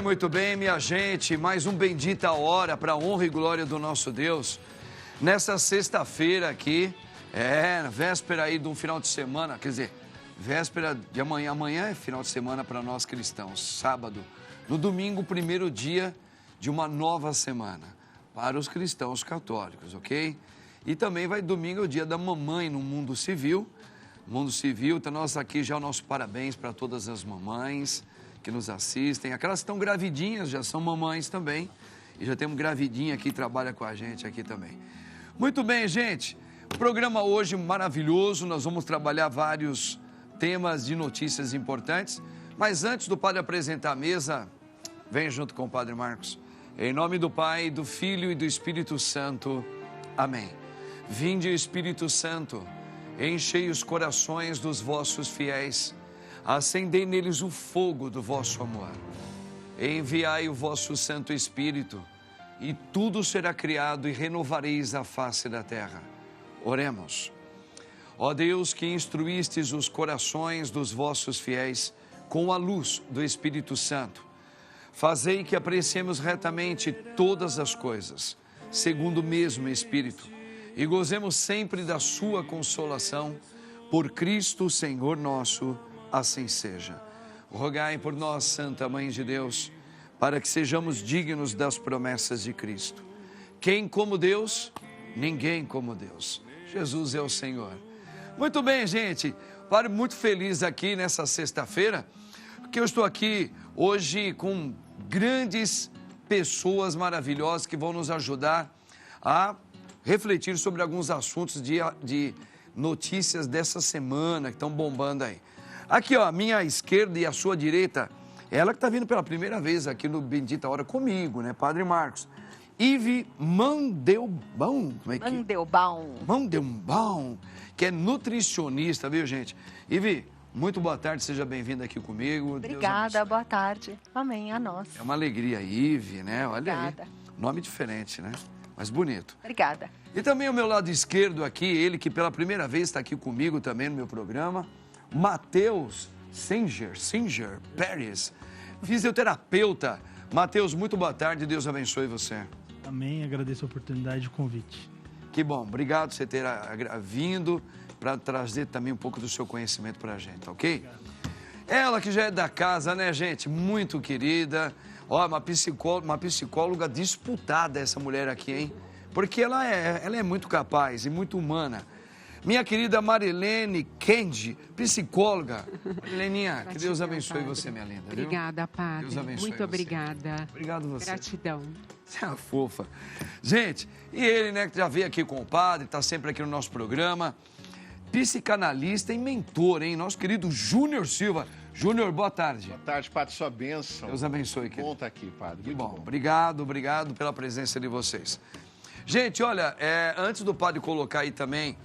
Muito bem, minha gente. Mais um Bendita Hora para a honra e glória do nosso Deus. Nessa sexta-feira aqui, véspera aí de um final de semana, quer dizer, véspera de amanhã. Amanhã é final de semana para nós cristãos, sábado. No domingo, primeiro dia de uma nova semana para os cristãos católicos, ok? E também vai domingo, é o dia da mamãe no mundo civil. Mundo civil, então nós aqui já o nosso parabéns para todas as mamães que nos assistem. Aquelas que estão gravidinhas já são mamães também. E já temos gravidinha aqui, trabalha com a gente aqui também. Muito bem, gente. O programa hoje maravilhoso. Nós vamos trabalhar vários temas de notícias importantes. Mas antes do padre apresentar a mesa, vem junto com o padre Marcos. Em nome do Pai, do Filho e do Espírito Santo. Amém. Vinde, Espírito Santo, enchei os corações dos vossos fiéis, acendei neles o fogo do vosso amor. Enviai o vosso Santo Espírito, e tudo será criado e renovareis a face da terra. Oremos. Ó Deus, que instruístes os corações dos vossos fiéis com a luz do Espírito Santo, fazei que apreciemos retamente todas as coisas, segundo o mesmo Espírito, e gozemos sempre da sua consolação, por Cristo Senhor nosso, assim seja. Rogai por nós, Santa Mãe de Deus, para que sejamos dignos das promessas de Cristo. Quem como Deus? Ninguém como Deus. Jesus é o Senhor. Muito bem, gente. Pare muito feliz aqui nessa sexta-feira, porque eu estou aqui hoje com grandes pessoas maravilhosas que vão nos ajudar a refletir sobre alguns assuntos de notícias dessa semana que estão bombando aí. Aqui, ó, a minha esquerda e a sua direita, ela que está vindo pela primeira vez aqui no Bendita Hora comigo, né, Padre Marcos? Ive Mandelbaum, como é que... Mandelbaum, que é nutricionista, viu, gente? Ive, muito boa tarde, seja bem-vinda aqui comigo. Obrigada, boa tarde. Amém, a nós. É uma alegria, Ive, né? Olha Obrigada. aí, nome diferente, né? Mas bonito. Obrigada. E também ao meu lado esquerdo aqui, ele que pela primeira vez está aqui comigo também no meu programa, Matheus Singer Pérez, fisioterapeuta. Matheus, muito boa tarde, Deus abençoe você. Amém, agradeço a oportunidade e o convite. Que bom, obrigado por você ter vindo para trazer também um pouco do seu conhecimento para a gente, ok? Obrigado. Ela que já é da casa, né, gente? Muito querida. Ó, uma psicóloga disputada essa mulher aqui, hein? Porque ela é muito capaz e muito humana. Minha querida Marilene Kendi, psicóloga. Marileninha, que Deus abençoe você, minha linda. Obrigada, padre. Deus abençoe muito você. Obrigada. Obrigado você. Gratidão. Você é uma fofa. Gente, e ele, né, que já veio aqui com o padre, está sempre aqui no nosso programa. Psicanalista e mentor, hein? Nosso querido Júnior Silva. Júnior, boa tarde. Boa tarde, padre, sua bênção. Deus abençoe, querido. Bom estar aqui, padre. Que bom. Obrigado pela presença de vocês. Gente, olha, antes do padre colocar aí também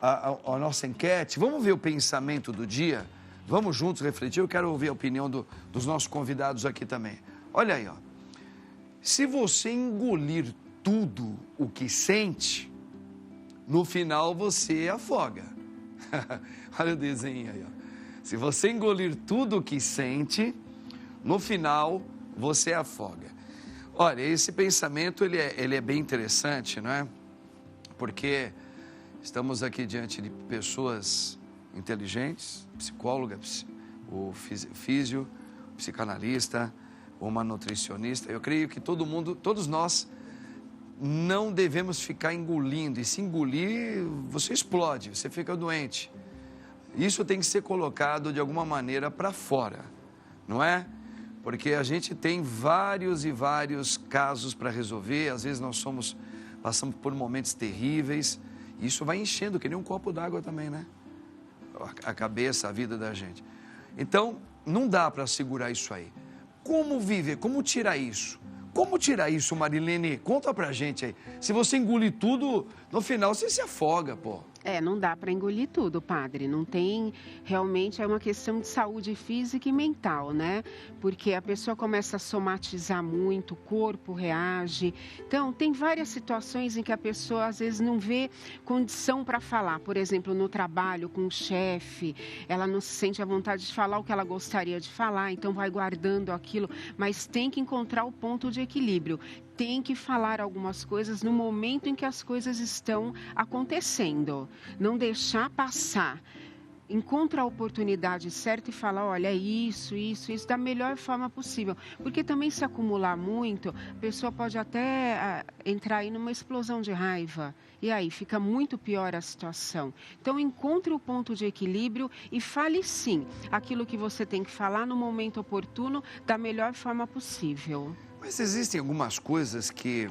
a nossa enquete, vamos ver o pensamento do dia? Vamos juntos refletir? Eu quero ouvir a opinião dos nossos convidados aqui também. Olha aí, ó. Se você engolir tudo o que sente, no final você afoga. Olha o desenho aí, ó. Se você engolir tudo o que sente, no final você afoga. Olha, esse pensamento ele é bem interessante, não é? Porque estamos aqui diante de pessoas inteligentes, psicóloga, o físio, psicanalista, uma nutricionista. Eu creio que todos nós não devemos ficar engolindo. E se engolir, você explode, você fica doente. Isso tem que ser colocado de alguma maneira para fora, não é? Porque a gente tem vários e vários casos para resolver. Às vezes passamos por momentos terríveis. E isso vai enchendo, que nem um copo d'água também, né? A cabeça, a vida da gente. Então, não dá para segurar isso aí. Como viver? Como tirar isso? Como tirar isso, Marilene? Conta pra gente aí. Se você engolir tudo, no final você se afoga, pô. Não dá para engolir tudo, padre. Não tem, realmente é uma questão de saúde física e mental, né? Porque a pessoa começa a somatizar muito, o corpo reage. Então, tem várias situações em que a pessoa às vezes não vê condição para falar. Por exemplo, no trabalho com o chefe, ela não se sente à vontade de falar o que ela gostaria de falar, então vai guardando aquilo, mas tem que encontrar o ponto de equilíbrio. Tem que falar algumas coisas no momento em que as coisas estão acontecendo. Não deixar passar. Encontra a oportunidade certa e fala, olha, isso, da melhor forma possível. Porque também se acumular muito, a pessoa pode até entrar aí numa explosão de raiva. E aí fica muito pior a situação. Então, encontre o ponto de equilíbrio e fale sim aquilo que você tem que falar no momento oportuno, da melhor forma possível. Mas existem algumas coisas que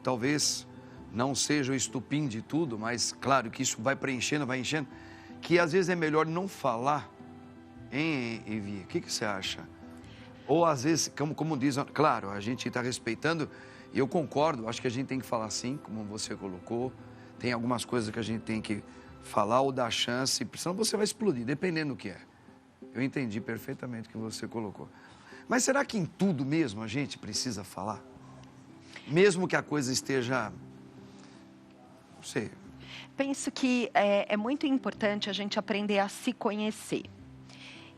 talvez não seja o estupim de tudo, mas claro que isso vai preenchendo, vai enchendo, que às vezes é melhor não falar, hein, Evi? O que você acha? Ou às vezes, como diz, claro, a gente está respeitando, e eu concordo, acho que a gente tem que falar sim, como você colocou, tem algumas coisas que a gente tem que falar ou dar chance, senão você vai explodir, dependendo do que é. Eu entendi perfeitamente o que você colocou. Mas será que em tudo mesmo a gente precisa falar? Mesmo que a coisa esteja, não sei. Penso que é muito importante a gente aprender a se conhecer.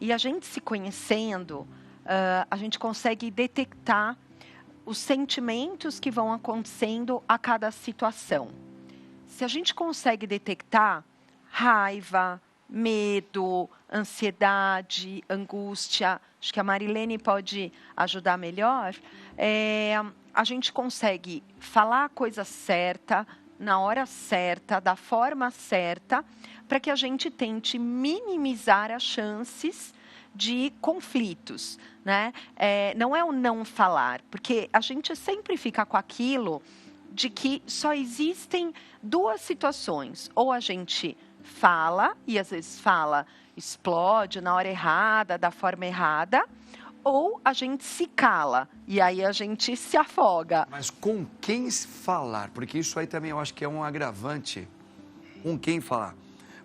E a gente se conhecendo, a gente consegue detectar os sentimentos que vão acontecendo a cada situação. Se a gente consegue detectar raiva, medo, ansiedade, angústia, acho que a Marilene pode ajudar melhor, a gente consegue falar a coisa certa, na hora certa, da forma certa, para que a gente tente minimizar as chances de conflitos, né? Não é o não falar, porque a gente sempre fica com aquilo de que só existem duas situações, ou a gente fala, e às vezes fala, explode na hora errada, da forma errada, ou a gente se cala, e aí a gente se afoga. Mas com quem falar? Porque isso aí também eu acho que é um agravante. Com quem falar?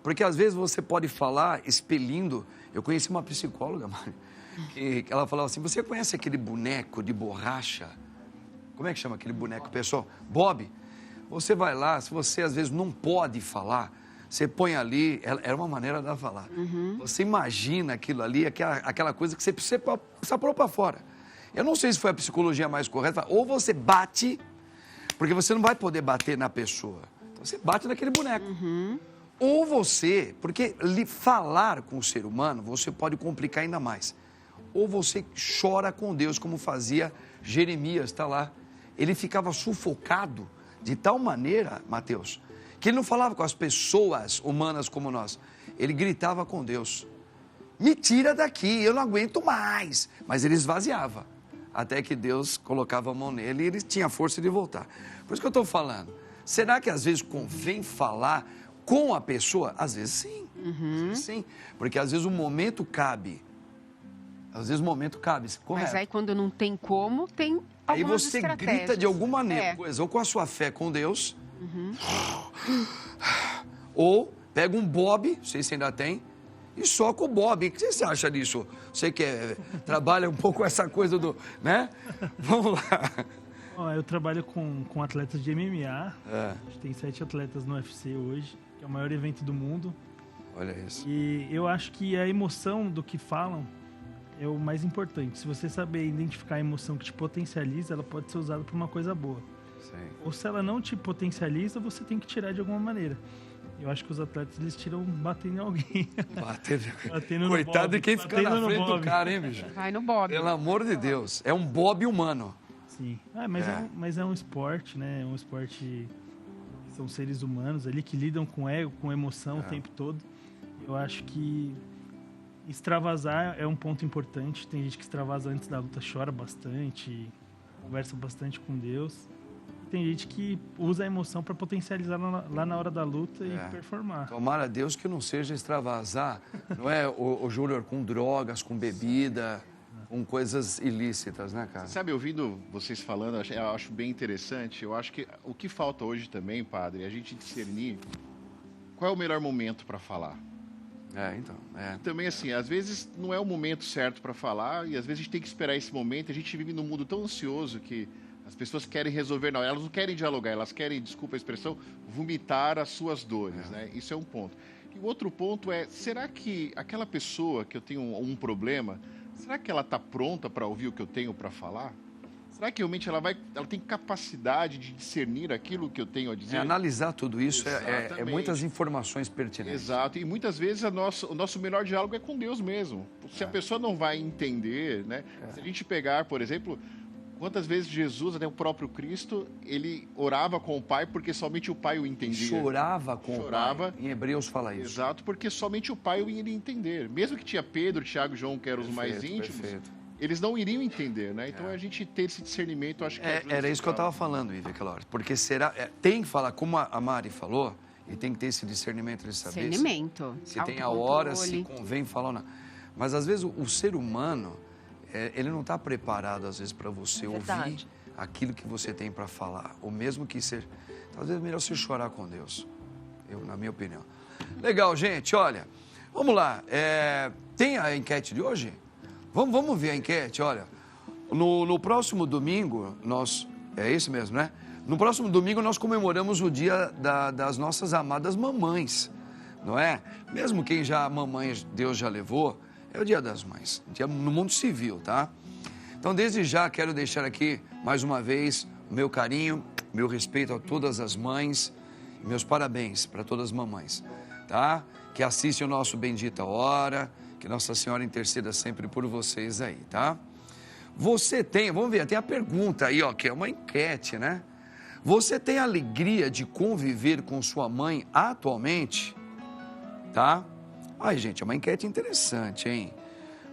Porque às vezes você pode falar expelindo. Eu conheci uma psicóloga, Mari, que ela falava assim, você conhece aquele boneco de borracha? Como é que chama aquele boneco, pessoal? Bob. Você vai lá, se você às vezes não pode falar, você põe ali, era uma maneira de falar. Você imagina aquilo ali, aquela coisa que você precisa pôr para fora. Eu não sei se foi a psicologia mais correta, ou você bate, porque você não vai poder bater na pessoa. Então você bate naquele boneco. Ou você, porque falar com o ser humano, você pode complicar ainda mais. Ou você chora com Deus, como fazia Jeremias, está lá. Ele ficava sufocado de tal maneira, Mateus, que ele não falava com as pessoas humanas como nós. Ele gritava com Deus. Me tira daqui, eu não aguento mais. Mas ele esvaziava. Até que Deus colocava a mão nele e ele tinha força de voltar. Por isso que eu estou falando. Será que às vezes convém falar com a pessoa? Às vezes sim. Às vezes sim. Porque às vezes o momento cabe. Às vezes o momento cabe. Correto. Mas aí quando não tem como, tem algumas aí você estratégias. Grita de alguma maneira, ou com a sua fé com Deus, ou pega um bob, não sei se ainda tem, e soca o bob. O que você acha disso? Você que trabalha um pouco essa coisa do, né? Vamos lá. Eu trabalho com atletas de MMA. A gente tem 7 atletas no UFC hoje, que é o maior evento do mundo. Olha isso. E eu acho que a emoção do que falam é o mais importante. Se você saber identificar a emoção que te potencializa, ela pode ser usada para uma coisa boa. Sim. Ou se ela não te potencializa, você tem que tirar de alguma maneira. Eu acho que os atletas, eles tiram batendo em alguém. Batendo coitado de quem fica na frente do cara, hein, bicho? Vai no bob. Pelo amor de Deus. É um bob humano. Sim. Mas é um esporte, né? É um esporte... São seres humanos ali que lidam com ego, com emoção o tempo todo. Eu acho que extravasar é um ponto importante. Tem gente que extravasa antes da luta, chora bastante, conversa bastante com Deus. Tem gente que usa a emoção para potencializar lá na hora da luta e performar. Tomara a Deus que não seja extravasar, não é, o Júnior, com drogas, com bebida, com coisas ilícitas, né, cara? Sabe, ouvindo vocês falando, eu acho bem interessante. Eu acho que o que falta hoje também, padre, é a gente discernir qual é o melhor momento para falar? Então. Também, assim, às vezes não é o momento certo para falar e às vezes a gente tem que esperar esse momento. A gente vive num mundo tão ansioso que as pessoas querem resolver, não, elas não querem dialogar, elas querem, desculpa a expressão, vomitar as suas dores, né? Isso é um ponto. E o outro ponto é, será que aquela pessoa que eu tenho um problema, será que ela está pronta para ouvir o que eu tenho para falar? Será que realmente ela tem capacidade de discernir aquilo que eu tenho a dizer? Analisar tudo isso é muitas informações pertinentes. Exato, e muitas vezes o nosso melhor diálogo é com Deus mesmo. Se a pessoa não vai entender, né? Se a gente pegar, por exemplo, quantas vezes Jesus, até o próprio Cristo, ele orava com o Pai porque somente o Pai o entendia. Chorava com o Pai. Em Hebreus fala isso. Exato, porque somente o Pai o iria entender. Mesmo que tinha Pedro, Tiago e João, que eram os mais íntimos, eles não iriam entender, né? Então a gente ter esse discernimento, acho que era isso que eu estava falando, Ivy, aquela hora. Porque tem que falar, como a Mari falou, e tem que ter esse discernimento de saber se tem a hora, se convém falar ou não. Mas às vezes o ser humano, ele não está preparado às vezes para você ouvir aquilo que você tem para falar, ou mesmo que seja. Então, às vezes é melhor você chorar com Deus, na minha opinião. Legal, gente, olha, vamos lá. Tem a enquete de hoje? Vamos ver a enquete, olha. No próximo domingo, é isso mesmo, né? No próximo domingo nós comemoramos o dia das nossas amadas mamães, não é? Mesmo quem já mamãe Deus já levou, é o Dia das Mães, dia no mundo civil, tá? Então, desde já, quero deixar aqui, mais uma vez, o meu carinho, meu respeito a todas as mães, e meus parabéns para todas as mamães, tá? Que assistem o nosso Bendita Hora, que Nossa Senhora interceda sempre por vocês aí, tá? Você tem, vamos ver, tem a pergunta aí, ó, que é uma enquete, né? Você tem alegria de conviver com sua mãe atualmente? Tá? Ai, gente, é uma enquete interessante, hein?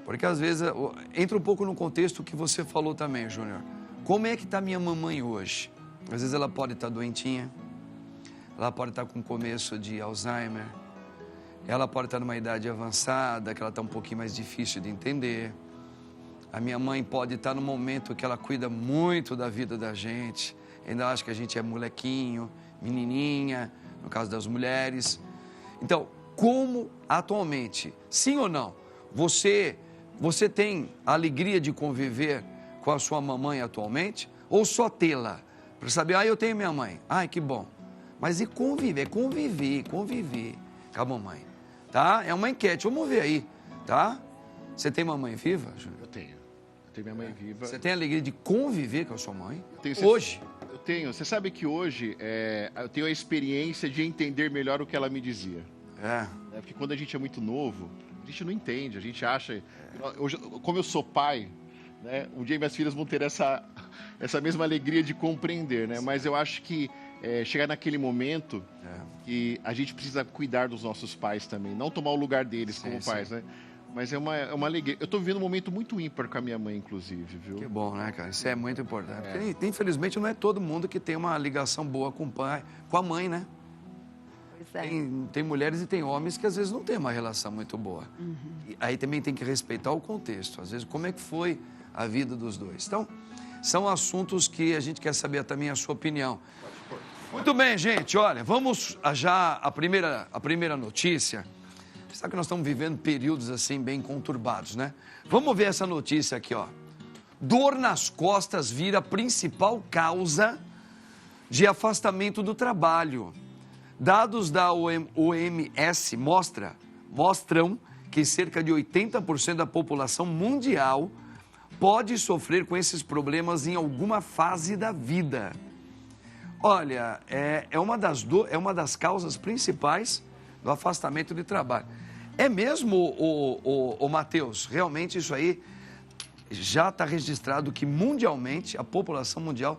Porque às vezes entra um pouco no contexto que você falou também, Júnior. Como é que está minha mamãe hoje? Às vezes ela pode estar doentinha, ela pode estar com começo de Alzheimer, ela pode estar numa idade avançada, que ela está um pouquinho mais difícil de entender. A minha mãe pode estar num momento que ela cuida muito da vida da gente, ainda acha que a gente é molequinho, menininha, no caso das mulheres. Então, como atualmente, sim ou não, você tem a alegria de conviver com a sua mamãe atualmente? Ou só tê-la? Para saber, eu tenho minha mãe. Ai, que bom. Mas e conviver com a mamãe, tá? É uma enquete, vamos ver aí, tá? Você tem mamãe viva, Júnior? Eu tenho minha mãe viva. Você tem a alegria de conviver com a sua mãe? Hoje? Eu tenho. Você sabe que hoje eu tenho a experiência de entender melhor o que ela me dizia. Porque quando a gente é muito novo, a gente não entende, a gente acha... Hoje, como eu sou pai, né, um dia minhas filhas vão ter essa mesma alegria de compreender, né? Mas eu acho que chegar naquele momento que a gente precisa cuidar dos nossos pais também, não tomar o lugar deles como pais, né? Mas é uma alegria. Eu estou vivendo um momento muito ímpar com a minha mãe, inclusive, viu? Que bom, né, cara? Isso é muito importante. Porque, infelizmente, não é todo mundo que tem uma ligação boa com o pai, com a mãe, né? Tem mulheres e tem homens que às vezes não tem uma relação muito boa. E aí também tem que respeitar o contexto. Às vezes, como é que foi a vida dos dois? Então, são assuntos que a gente quer saber também a sua opinião. Muito bem, gente. Olha, vamos já a primeira notícia. Sabe que nós estamos vivendo períodos assim bem conturbados, né? Vamos ver essa notícia aqui, ó. Dor nas costas vira a principal causa de afastamento do trabalho. Dados da OMS mostram que cerca de 80% da população mundial pode sofrer com esses problemas em alguma fase da vida. Olha, é uma das causas principais do afastamento de trabalho. É mesmo, o Matheus, realmente isso aí já está registrado que mundialmente, a população mundial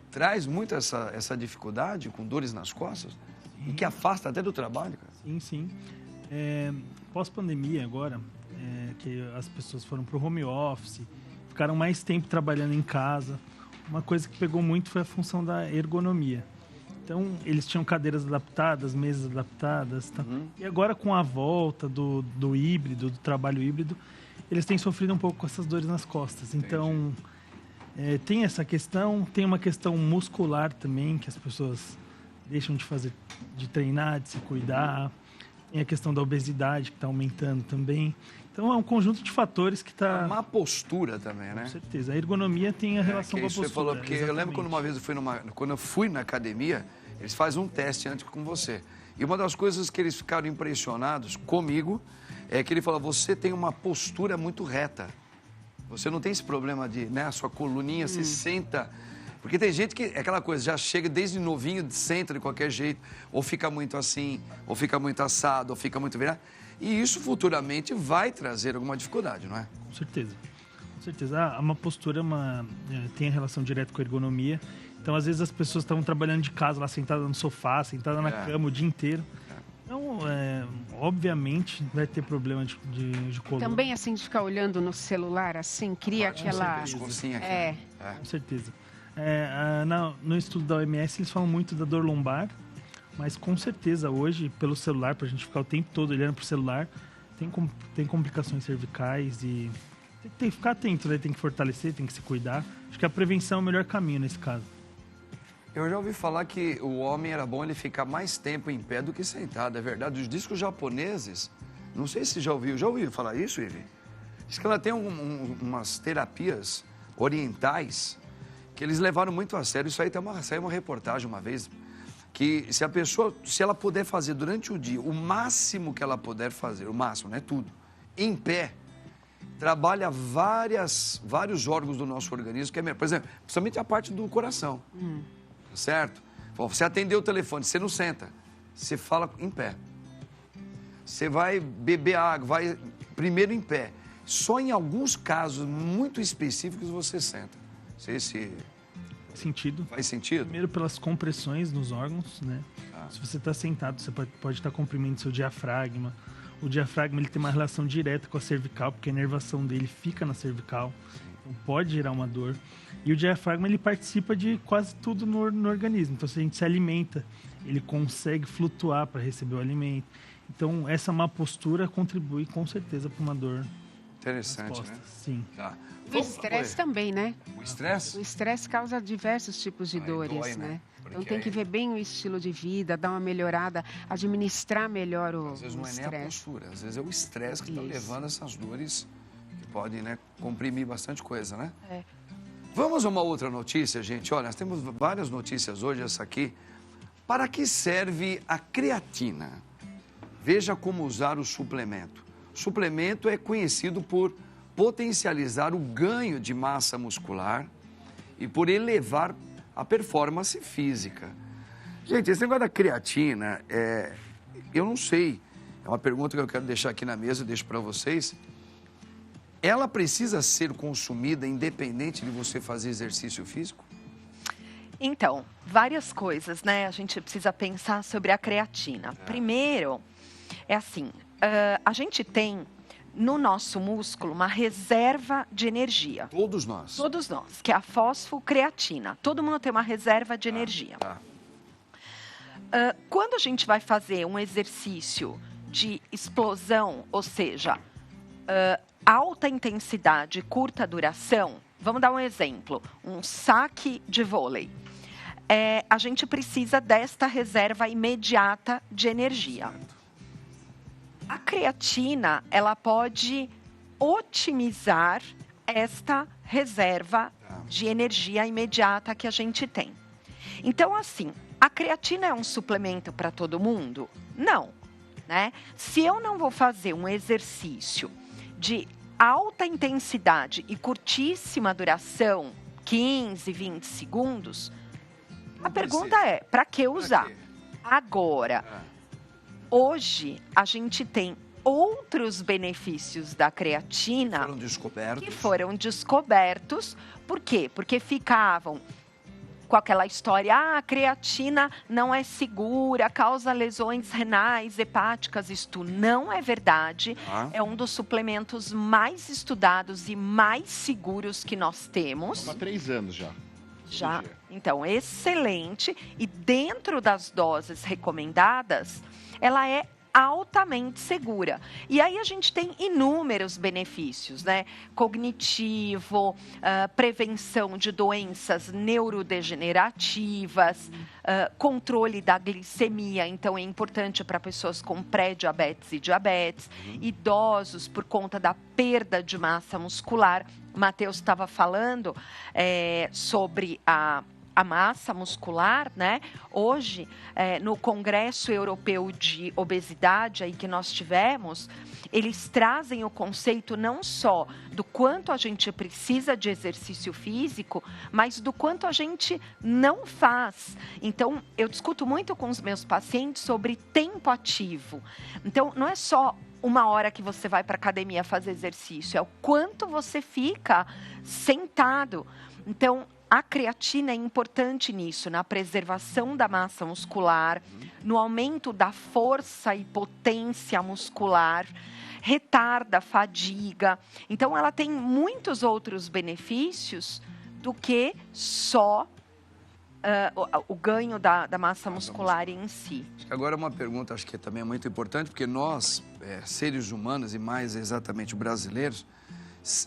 traz muito essa dificuldade com dores nas costas? E que afasta até do trabalho, cara. Sim. Pós-pandemia agora, que as pessoas foram para o home office, ficaram mais tempo trabalhando em casa. Uma coisa que pegou muito foi a função da ergonomia. Então, eles tinham cadeiras adaptadas, mesas adaptadas. Tá? E agora, com a volta do híbrido, do trabalho híbrido, eles têm sofrido um pouco com essas dores nas costas. Então, tem essa questão, tem uma questão muscular também, que as pessoas deixam de treinar, de se cuidar. Tem a questão da obesidade, que está aumentando também. Então, é um conjunto de fatores que está... Uma postura também, né? Com certeza. A ergonomia tem a relação com a postura. Você falou, porque exatamente. eu lembro quando uma vez quando eu fui na academia, eles fazem um teste antes com você. E uma das coisas que eles ficaram impressionados comigo é que ele falou, você tem uma postura muito reta. Você não tem esse problema de, né, a sua coluninha se senta... Porque tem gente que, é aquela coisa, já chega desde novinho, senta de qualquer jeito, ou fica muito assim, ou fica muito assado, ou fica muito virado. E isso futuramente vai trazer alguma dificuldade, não é? Com certeza. Com certeza. Uma postura tem a relação direta com a ergonomia. Então, às vezes, as pessoas estavam trabalhando de casa, lá sentada no sofá, sentada na cama o dia inteiro. Então, obviamente, vai ter problema de coluna. Também, assim, de ficar olhando no celular, assim, cria aquela... Com certeza. No estudo da OMS, eles falam muito da dor lombar, mas com certeza hoje, pelo celular, para a gente ficar o tempo todo olhando para o celular, tem complicações cervicais e tem que ficar atento, né? Tem que fortalecer, tem que se cuidar. Acho que a prevenção é o melhor caminho nesse caso. Eu já ouvi falar que o homem era bom ele ficar mais tempo em pé do que sentado, é verdade. Os discos japoneses, não sei se já ouviu falar isso, Ivi? Diz que ela tem umas terapias orientais que eles levaram muito a sério. Isso aí saiu uma reportagem uma vez, que se ela puder fazer durante o dia o máximo que ela puder fazer, o máximo, não é tudo, em pé, trabalha vários órgãos do nosso organismo, que é melhor. Por exemplo, principalmente a parte do coração, certo? Você atendeu o telefone, você não senta, você fala em pé. Você vai beber água, vai primeiro em pé. Só em alguns casos muito específicos você senta. Não sei se... Faz sentido? Primeiro pelas compressões nos órgãos, né? Se você está sentado, você pode estar comprimindo seu diafragma. O diafragma ele tem uma relação direta com a cervical, porque a inervação dele fica na cervical. Então pode gerar uma dor. E o diafragma ele participa de quase tudo no organismo. Então se a gente se alimenta, ele consegue flutuar para receber o alimento. Então essa má postura contribui com certeza para uma dor. Interessante, né? Sim. Tá. O estresse também, né? O estresse? O estresse causa diversos tipos de dores, dói, né? Porque Então tem que ver bem o estilo de vida, dar uma melhorada, administrar melhor o estresse. Às vezes não é nem a postura, às vezes é o estresse que está levando essas dores que podem, né, comprimir bastante coisa, né? Vamos a uma outra notícia, gente. Olha, nós temos várias notícias hoje, essa aqui. Para que serve a creatina? Veja como usar o suplemento. O suplemento é conhecido por potencializar o ganho de massa muscular e por elevar a performance física. Gente, esse negócio da creatina, eu não sei, é uma pergunta que eu quero deixar aqui na mesa, eu deixo para vocês. Ela precisa ser consumida independente de você fazer exercício físico? Então, várias coisas, né? A gente precisa pensar sobre a creatina. Primeiro, é assim, a gente tem no nosso músculo uma reserva de energia. Todos nós? Todos nós, que é a fosfocreatina. Todo mundo tem uma reserva de energia. Quando a gente vai fazer um exercício de explosão, ou seja, alta intensidade, curta duração, vamos dar um exemplo, um saque de vôlei. A gente precisa desta reserva imediata de energia. A creatina, ela pode otimizar esta reserva de energia imediata que a gente tem. Então, assim, a creatina é um suplemento para todo mundo? Não, né? Se eu não vou fazer um exercício de alta intensidade e curtíssima duração, 15, 20 segundos, a pergunta é, para que usar? Agora, hoje, a gente tem outros benefícios da creatina que foram descobertos. Por quê? Porque ficavam com aquela história, a creatina não é segura, causa lesões renais, hepáticas. Isto não é verdade. É um dos suplementos mais estudados e mais seguros que nós temos. Há 3 anos já. Já, então, excelente. E dentro das doses recomendadas, ela é altamente segura. E aí a gente tem inúmeros benefícios, né? Cognitivo, prevenção de doenças neurodegenerativas, controle da glicemia, então é importante para pessoas com pré-diabetes e diabetes, idosos por conta da perda de massa muscular. O Matheus estava falando sobre a massa muscular, né? Hoje, no Congresso Europeu de Obesidade aí que nós tivemos, eles trazem o conceito não só do quanto a gente precisa de exercício físico, mas do quanto a gente não faz. Então, eu discuto muito com os meus pacientes sobre tempo ativo. Então, não é só 1 hora que você vai para a academia fazer exercício, é o quanto você fica sentado. Então, a creatina é importante nisso, na preservação da massa muscular, no aumento da força e potência muscular, retarda a fadiga. Então, ela tem muitos outros benefícios do que só o ganho da massa muscular em si. Agora, uma pergunta, acho que também é muito importante, porque nós, seres humanos, e mais exatamente brasileiros,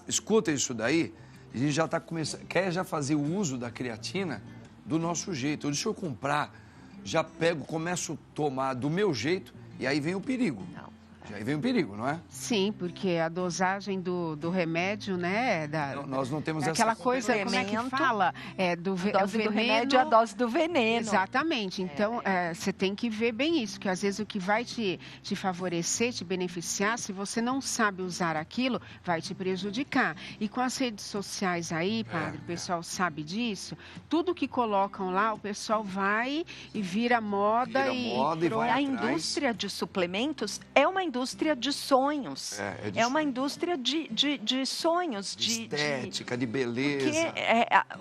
escuta isso daí, a gente já está começando, quer já fazer o uso da creatina do nosso jeito. Deixa eu comprar, já pego, começo a tomar do meu jeito e aí vem o perigo. Não. Aí vem o perigo, não é? Sim, porque a dosagem do remédio, né? Nós não temos aquela essa coisa, como é que fala? A dose do remédio é a dose do veneno. Exatamente. Então, você tem que ver bem isso, que às vezes o que vai te favorecer, te beneficiar, se você não sabe usar aquilo, vai te prejudicar. E com as redes sociais aí, padre, o pessoal sabe disso, tudo que colocam lá, o pessoal vai e vira moda. E vai a indústria de suplementos é uma indústria de sonhos. É uma indústria de sonhos. De estética, de beleza.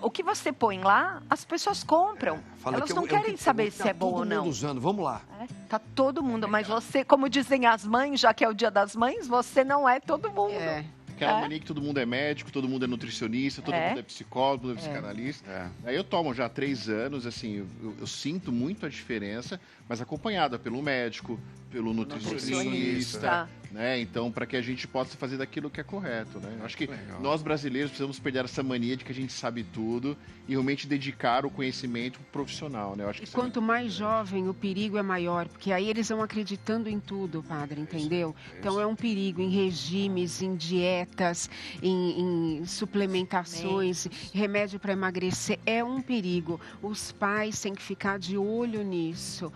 Porque o que você põe lá, as pessoas compram. Elas não querem saber se é bom ou não. Todo mundo usando, vamos lá. Tá todo mundo, mas você, como dizem as mães, já que é o Dia das Mães, você não é todo mundo. Aquela mania que todo mundo é médico, todo mundo é nutricionista, todo mundo é psicólogo, todo mundo é psicanalista. Aí eu tomo já há 3 anos, assim, eu sinto muito a diferença, mas acompanhada pelo médico, pelo nutricionista, né? Então, para que a gente possa fazer daquilo que é correto, né? Eu acho que nós brasileiros precisamos perder essa mania de que a gente sabe tudo e realmente dedicar o conhecimento profissional, né? Eu acho que quanto mais jovem, o perigo é maior, porque aí eles vão acreditando em tudo, padre, entendeu? Então é um perigo em regimes, em dietas, em suplementações, remédio para emagrecer, é um perigo. Os pais têm que ficar de olho nisso,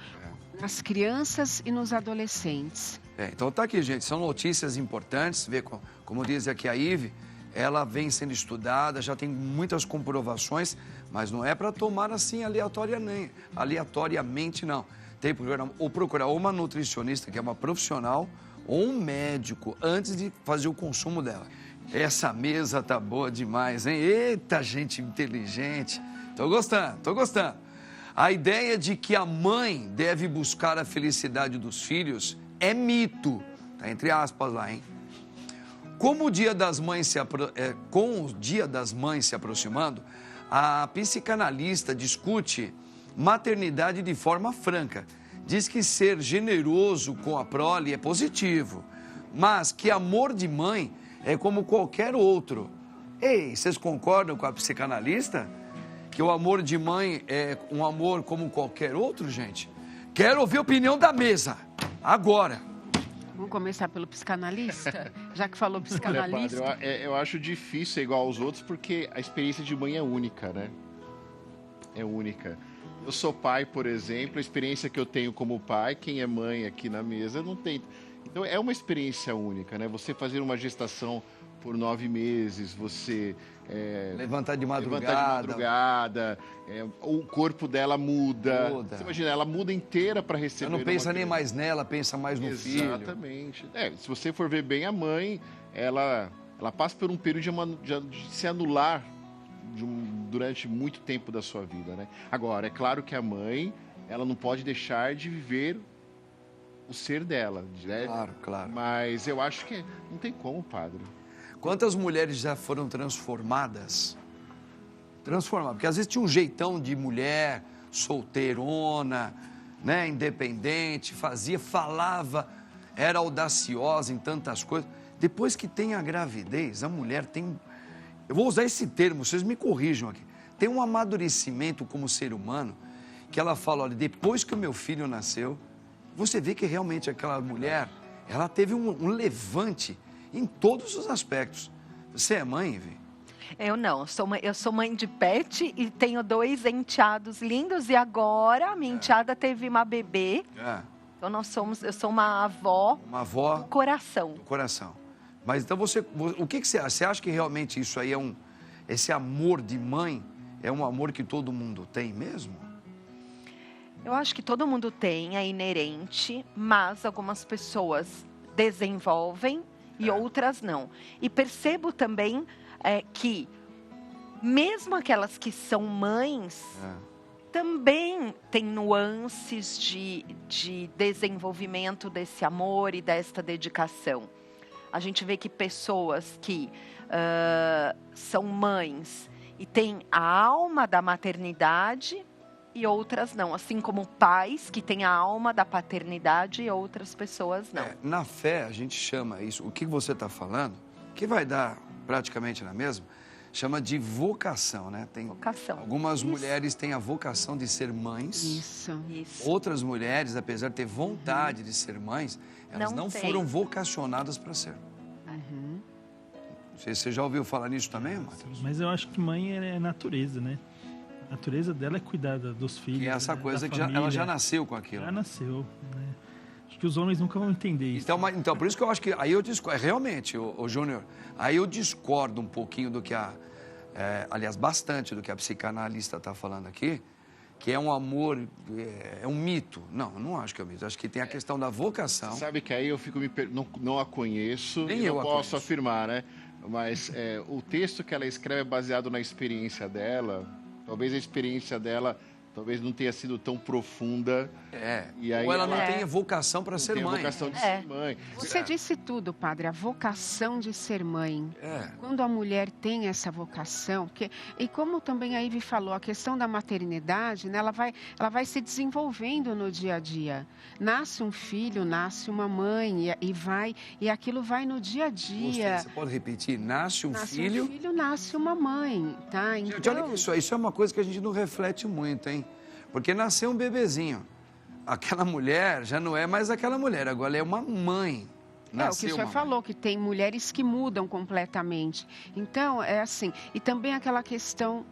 nas crianças e nos adolescentes. Então tá aqui, gente, são notícias importantes, vê como diz aqui a Ive, ela vem sendo estudada, já tem muitas comprovações, mas não é para tomar assim aleatoriamente, não. Tem que procurar uma nutricionista, que é uma profissional, ou um médico, antes de fazer o consumo dela. Essa mesa tá boa demais, hein? Eita, gente inteligente. Tô gostando. A ideia de que a mãe deve buscar a felicidade dos filhos é mito. Tá entre aspas lá, hein? Com o Dia das Mães se aproximando, a psicanalista discute maternidade de forma franca. Diz que ser generoso com a prole é positivo, mas que amor de mãe é como qualquer outro. Ei, vocês concordam com a psicanalista? Que o amor de mãe é um amor como qualquer outro, gente? Quero ouvir a opinião da mesa, agora. Vamos começar pelo psicanalista? Já que falou psicanalista. Olha, padre, eu acho difícil ser igual aos outros, porque a experiência de mãe é única, né? É única. Eu sou pai, por exemplo, a experiência que eu tenho como pai, quem é mãe aqui na mesa não tem. Então é uma experiência única, né? Você fazer uma gestação por 9 meses, você... levantar de madrugada, o corpo dela muda. Você imagina, ela muda inteira para receber. Ela não pensa nem mais nela, pensa mais no filho. Exatamente. Se você for ver bem a mãe, ela passa por um período de se anular durante muito tempo da sua vida, né? Agora, é claro que a mãe, ela não pode deixar de viver o ser dela, né? Claro. Mas eu acho que não tem como, padre. Quantas mulheres já foram transformadas? Porque às vezes tinha um jeitão de mulher, solteirona, né, independente, falava, era audaciosa em tantas coisas. Depois que tem a gravidez, a mulher tem... Eu vou usar esse termo, vocês me corrijam aqui. Tem um amadurecimento como ser humano, que ela fala, olha, depois que o meu filho nasceu, você vê que realmente aquela mulher, ela teve um levante em todos os aspectos. Você é mãe, Vi? Eu não, eu sou mãe de pet e tenho 2 enteados lindos e agora a minha enteada teve uma bebê. Então eu sou uma avó do coração. Do coração. Mas então o que você acha? Você acha que realmente isso aí esse amor de mãe é um amor que todo mundo tem mesmo? Eu acho que todo mundo tem, é inerente, mas algumas pessoas desenvolvem e outras não. E percebo também que mesmo aquelas que são mães também têm nuances de desenvolvimento desse amor e desta dedicação. A gente vê que pessoas que são mães e têm a alma da maternidade e outras não. Assim como pais que têm a alma da paternidade e outras pessoas não. Na fé, a gente chama isso, o que você está falando, que vai dar praticamente na mesma, chama de vocação, né? Tem vocação. Algumas mulheres têm a vocação de ser mães. Isso. Outras mulheres, apesar de ter vontade de ser mães, elas não foram vocacionadas para ser. Não sei se você já ouviu falar nisso também, Matheus? Mas eu acho que mãe é natureza, né? A natureza dela é cuidar dos filhos. E essa coisa que ela já nasceu com aquilo. Já nasceu, né? Acho que os homens nunca vão entender isso. Então por isso que eu acho que aí eu discordo. Realmente, o Júnior, aí eu discordo um pouquinho do que aliás, bastante do que a psicanalista está falando aqui, que é um amor, é um mito. Não, eu não acho que é um mito. Acho que tem a questão da vocação. Sabe que aí eu fico não a conheço, nem eu não posso afirmar, né? Mas o texto que ela escreve é baseado na experiência dela. Talvez a experiência dela não tenha sido tão profunda. E aí ou ela não tem vocação para ser mãe. Vocação de ser mãe. Você disse tudo, padre, a vocação de ser mãe. Quando a mulher tem essa vocação, e como também a Ivy falou, a questão da maternidade, né, ela vai se desenvolvendo no dia a dia. Nasce um filho, nasce uma mãe, e aquilo vai no dia a dia. Você pode repetir? Nasce um filho... Nasce um filho, nasce uma mãe, tá? Então... Gente, olha que isso é uma coisa que a gente não reflete muito, hein? Porque nasceu um bebezinho. Aquela mulher já não é mais aquela mulher, agora ela é uma mãe. O que o senhor falou, que tem mulheres que mudam completamente. Então, é assim. E também aquela questão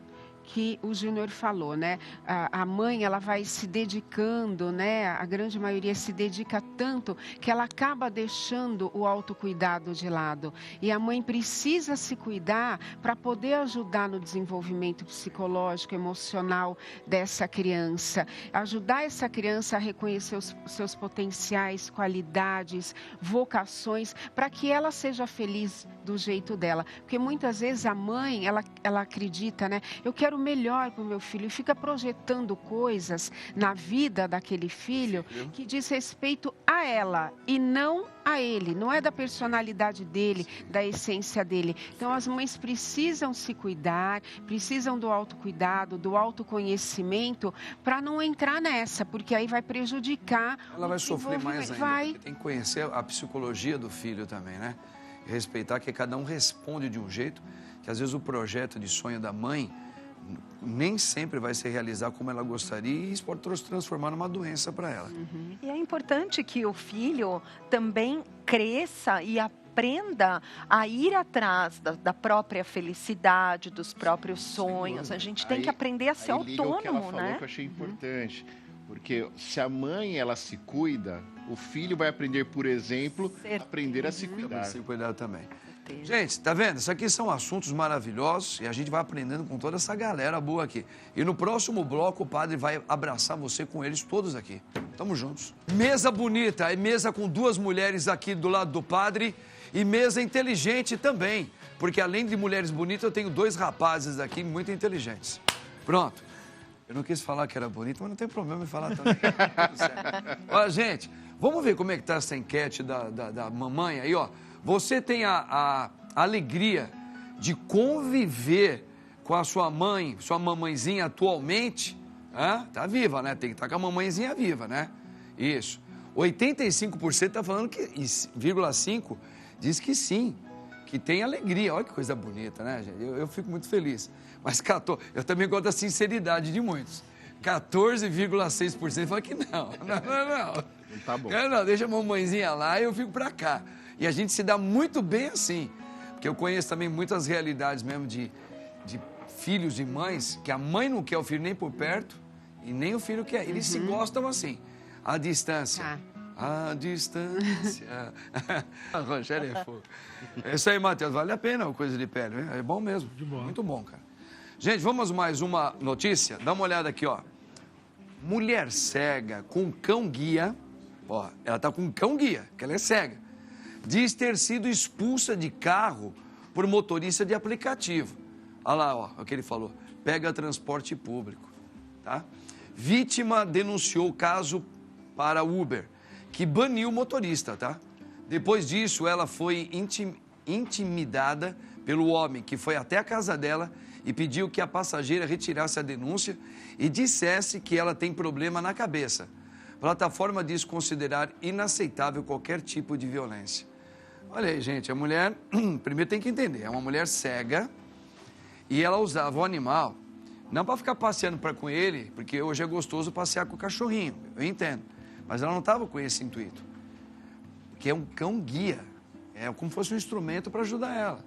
que o Júnior falou, né? A mãe, ela vai se dedicando, né? A grande maioria se dedica tanto que ela acaba deixando o autocuidado de lado. E a mãe precisa se cuidar para poder ajudar no desenvolvimento psicológico, emocional dessa criança. Ajudar essa criança a reconhecer os seus potenciais, qualidades, vocações, para que ela seja feliz do jeito dela. Porque muitas vezes a mãe, ela acredita, né? Eu quero o melhor para o meu filho e fica projetando coisas na vida daquele filho que diz respeito a ela e não a ele, não é da personalidade dele, da essência dele. Então as mães precisam se cuidar, precisam do autocuidado, do autoconhecimento para não entrar nessa, porque aí vai prejudicar. Ela vai sofrer mais ainda, tem que conhecer a psicologia do filho também, né? Respeitar que cada um responde de um jeito, que às vezes o projeto de sonho da mãe nem sempre vai se realizar como ela gostaria e isso pode transformar numa doença para ela. E é importante que o filho também cresça e aprenda a ir atrás da própria felicidade, dos próprios sonhos. A gente tem que aprender a ser autônomo, o que ela falou, né? que eu achei importante. Porque se a mãe, ela se cuida, o filho vai aprender, por exemplo, aprender a se cuidar. Se cuidar também. Gente, tá vendo? Isso aqui são assuntos maravilhosos e a gente vai aprendendo com toda essa galera boa aqui. E no próximo bloco o padre vai abraçar você com eles todos aqui. Tamo juntos. Mesa bonita, é mesa com 2 mulheres aqui do lado do padre e mesa inteligente também. Porque além de mulheres bonitas, eu tenho 2 rapazes aqui muito inteligentes. Pronto. Eu não quis falar que era bonito, mas não tem problema em falar também. Olha, gente, vamos ver como é que tá essa enquete da mamãe aí, ó. Você tem a alegria de conviver com a sua mãe, sua mamãezinha atualmente? Tá viva, né? Tem que estar com a mamãezinha viva, né? Isso. 85% está falando que, 0,5% diz que sim, que tem alegria. Olha que coisa bonita, né, gente? Eu fico muito feliz. Mas eu também gosto da sinceridade de muitos. 14,6% fala que não. Tá bom. Não, deixa a mamãezinha lá e eu fico pra cá. E a gente se dá muito bem assim. Porque eu conheço também muitas realidades mesmo de filhos e mães que a mãe não quer o filho nem por perto e nem o filho quer. Eles se gostam assim, à distância. À distância. Rogério é fogo. É isso aí, Matheus. Vale a pena a coisa de pele, né? É bom mesmo. Muito bom, cara. Gente, vamos mais uma notícia? Dá uma olhada aqui, ó. Mulher cega com cão-guia, ó, ela tá com um cão-guia, que ela é cega, diz ter sido expulsa de carro por motorista de aplicativo. Olha lá, ó, o que ele falou, pega transporte público, tá? Vítima denunciou o caso para Uber, que baniu o motorista, tá? Depois disso, ela foi intimidada pelo homem, que foi até a casa dela e pediu que a passageira retirasse a denúncia e dissesse que ela tem problema na cabeça. A plataforma diz considerar inaceitável qualquer tipo de violência. Olha aí, gente, a mulher, primeiro tem que entender, é uma mulher cega e ela usava o animal, não para ficar passeando com ele, porque hoje é gostoso passear com o cachorrinho, eu entendo, mas ela não estava com esse intuito, porque é um cão-guia, é como se fosse um instrumento para ajudar ela,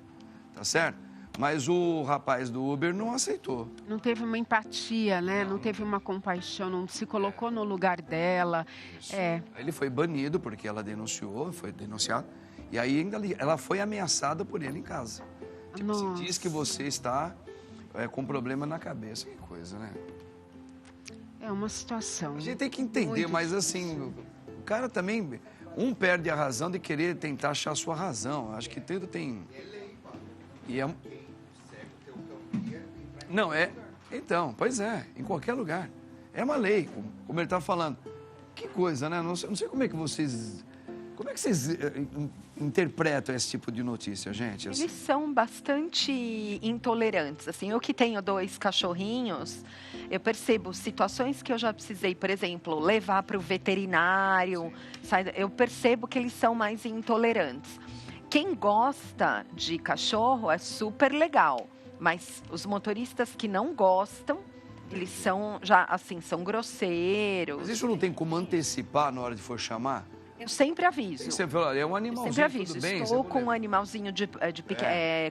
tá certo? Mas o rapaz do Uber não aceitou. Não teve uma empatia, né? Não teve uma compaixão, não se colocou no lugar dela. Aí ele foi banido porque ela denunciou, foi denunciado. E aí ainda ela foi ameaçada por ele em casa. Tipo assim, diz que você está com problema na cabeça. Que coisa, né? É uma situação. A gente tem que entender, mas assim, o cara também, perde a razão de querer tentar achar a sua razão. Acho que tudo tem... E é... Não, então, pois é, em qualquer lugar. É uma lei, como ele está falando. Que coisa, né? Não sei como é que vocês interpretam esse tipo de notícia, gente? Eles são bastante intolerantes, assim. Eu que tenho 2 cachorrinhos, eu percebo situações que eu já precisei, por exemplo, levar para o veterinário, eu percebo que eles são mais intolerantes. Quem gosta de cachorro é super legal, mas os motoristas que não gostam, eles são são grosseiros. Mas isso não tem como antecipar na hora de for chamar? Eu sempre aviso. Você falou, é um animalzinho, sempre aviso. Tudo bem? Estou com um animalzinho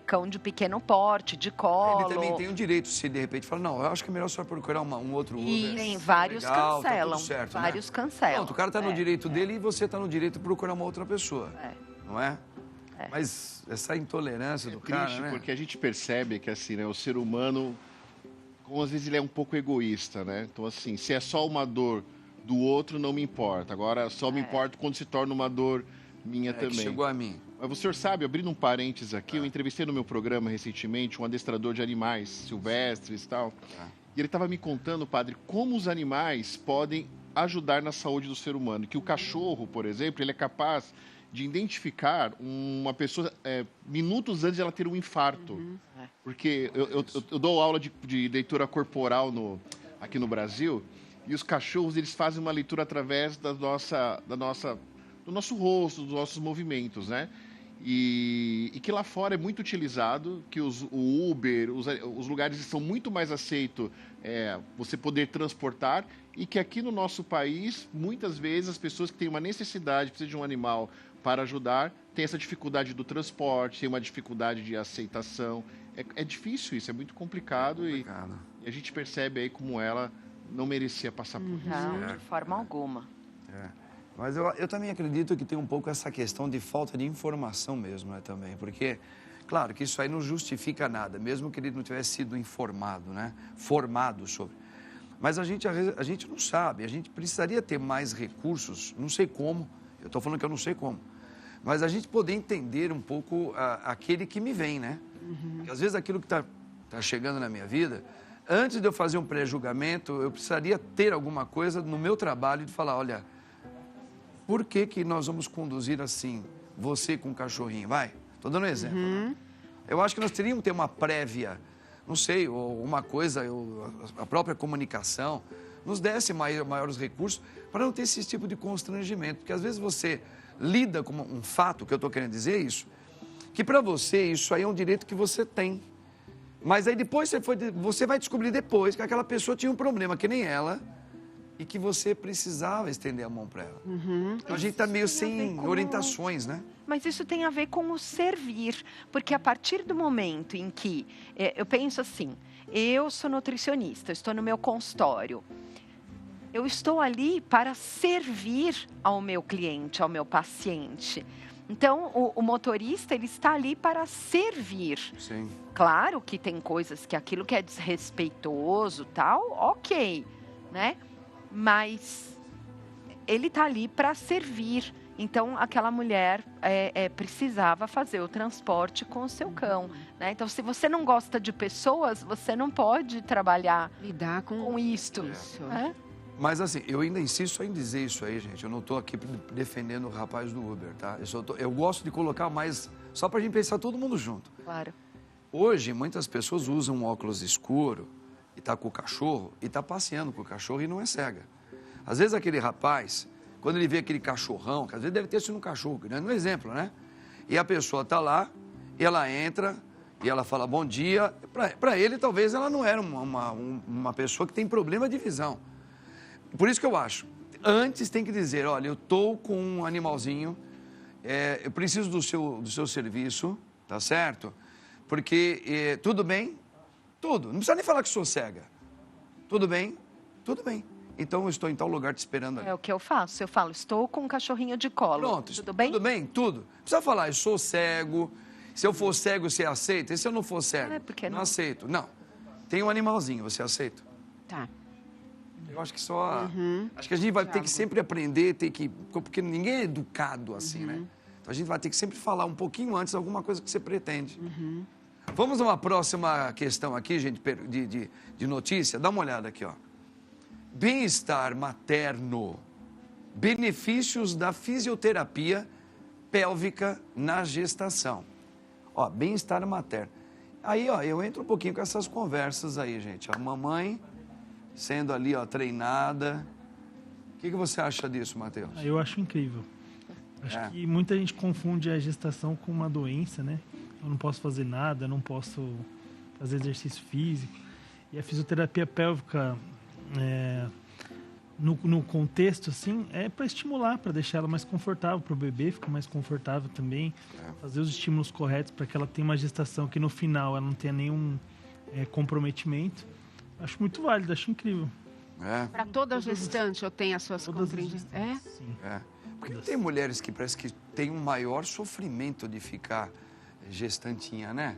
cão de pequeno porte, de colo. Ele também tem o direito, se de repente fala, não, eu acho que é melhor só procurar um outro Uber. E tem vários legal, cancelam. Tá tudo certo, vários né? cancelam. Pronto, o cara está no direito dele e você está no direito de procurar uma outra pessoa. Não é? Mas essa intolerância do cara, triste, né? Porque a gente percebe que assim, né, o ser humano, como às vezes ele é um pouco egoísta, né? Então assim, se é só uma dor do outro, não me importa. Agora só me importa quando se torna uma dor minha também. Que chegou a mim. Mas o senhor sabe, abrindo um parênteses aqui, eu entrevistei no meu programa recentemente um adestrador de animais silvestres e tal. E ele estava me contando, padre, como os animais podem ajudar na saúde do ser humano. Que o cachorro, por exemplo, ele é capaz de identificar uma pessoa minutos antes de ela ter um infarto. Porque eu dou aula de leitura corporal aqui no Brasil, e os cachorros eles fazem uma leitura através do nosso rosto, dos nossos movimentos, né? E que lá fora é muito utilizado, que o Uber, os lugares são muito mais aceitos você poder transportar, e que aqui no nosso país, muitas vezes, as pessoas que têm uma necessidade, precisam de um animal para ajudar, tem essa dificuldade do transporte, tem uma dificuldade de aceitação. É difícil isso, é muito complicado, e a gente percebe aí como ela não merecia passar por isso. Não, de forma alguma. Mas eu também acredito que tem um pouco essa questão de falta de informação mesmo, né, também. Porque, claro, que isso aí não justifica nada, mesmo que ele não tivesse sido informado, né, formado sobre. Mas a gente não sabe, a gente precisaria ter mais recursos, não sei como, eu estou falando que eu não sei como, mas a gente poder entender um pouco aquele que me vem, né? Porque às vezes aquilo que está chegando na minha vida, antes de eu fazer um pré-julgamento, eu precisaria ter alguma coisa no meu trabalho de falar, olha, por que nós vamos conduzir assim, você com o cachorrinho? Vai, estou dando um exemplo. Né? Eu acho que nós teríamos que ter uma prévia, não sei, ou uma coisa, a própria comunicação, nos desse maiores recursos para não ter esse tipo de constrangimento. Porque às vezes você lida com um fato, que eu estou querendo dizer isso, que para você isso aí é um direito que você tem. Mas aí depois você vai descobrir depois que aquela pessoa tinha um problema, que nem ela, e que você precisava estender a mão para ela. Então a gente está meio sem orientações, né? Mas isso tem a ver com o servir, porque a partir do momento em que, eu penso assim, eu sou nutricionista, estou no meu consultório, eu estou ali para servir ao meu cliente, ao meu paciente. Então, o motorista, ele está ali para servir. Sim. Claro que tem coisas que aquilo que é desrespeitoso, tal, ok, né? Mas ele está ali para servir. Então, aquela mulher precisava fazer o transporte com o seu cão, né? Então, se você não gosta de pessoas, você não pode trabalhar lidar com isto. Né? Mas assim, eu ainda insisto em dizer isso aí, gente. Eu não estou aqui defendendo o rapaz do Uber, tá? Eu gosto de colocar mais, só para a gente pensar todo mundo junto. Claro. Hoje, muitas pessoas usam um óculos escuro e tá com o cachorro e tá passeando com o cachorro e não é cega. Às vezes aquele rapaz, quando ele vê aquele cachorrão, que às vezes deve ter sido um cachorro, grande, um exemplo, né? E a pessoa tá lá, e ela entra e ela fala bom dia. Para ele, talvez ela não era uma pessoa que tem problema de visão. Por isso que eu acho, antes tem que dizer, olha, eu estou com um animalzinho, eu preciso do seu serviço, tá certo? Porque tudo bem? Tudo. Não precisa nem falar que sou cega. Tudo bem? Tudo bem. Então eu estou em tal lugar te esperando ali. É o que eu faço. Eu falo, estou com um cachorrinho de colo. Pronto. Tudo bem? Tudo bem? Tudo. Não precisa falar, eu sou cego. Se eu for cego, você aceita? E se eu não for cego? Porque não aceito. Não. Tem um animalzinho, você aceita? Tá. Eu acho que só... Acho que a gente vai ter que sempre aprender, porque ninguém é educado assim, né? Então a gente vai ter que sempre falar um pouquinho antes alguma coisa que você pretende. Vamos a uma próxima questão aqui, gente, de notícia. Dá uma olhada aqui, ó. Bem-estar materno. Benefícios da fisioterapia pélvica na gestação. Ó, bem-estar materno. Aí, ó, eu entro um pouquinho com essas conversas aí, gente. A mamãe sendo ali, ó, treinada. O que você acha disso, Matheus? Eu acho incrível. Acho que muita gente confunde a gestação com uma doença, né? Eu não posso fazer nada, eu não posso fazer exercício físico. E a fisioterapia pélvica, no contexto, assim, é para estimular, para deixar ela mais confortável, para o bebê ficar mais confortável também. Fazer os estímulos corretos para que ela tenha uma gestação que no final ela não tenha nenhum comprometimento. Acho muito válido, acho incrível. Para toda gestante eu tenho as suas contraindicações. Sim. Porque tem mulheres que parece que têm um maior sofrimento de ficar gestantinha, né?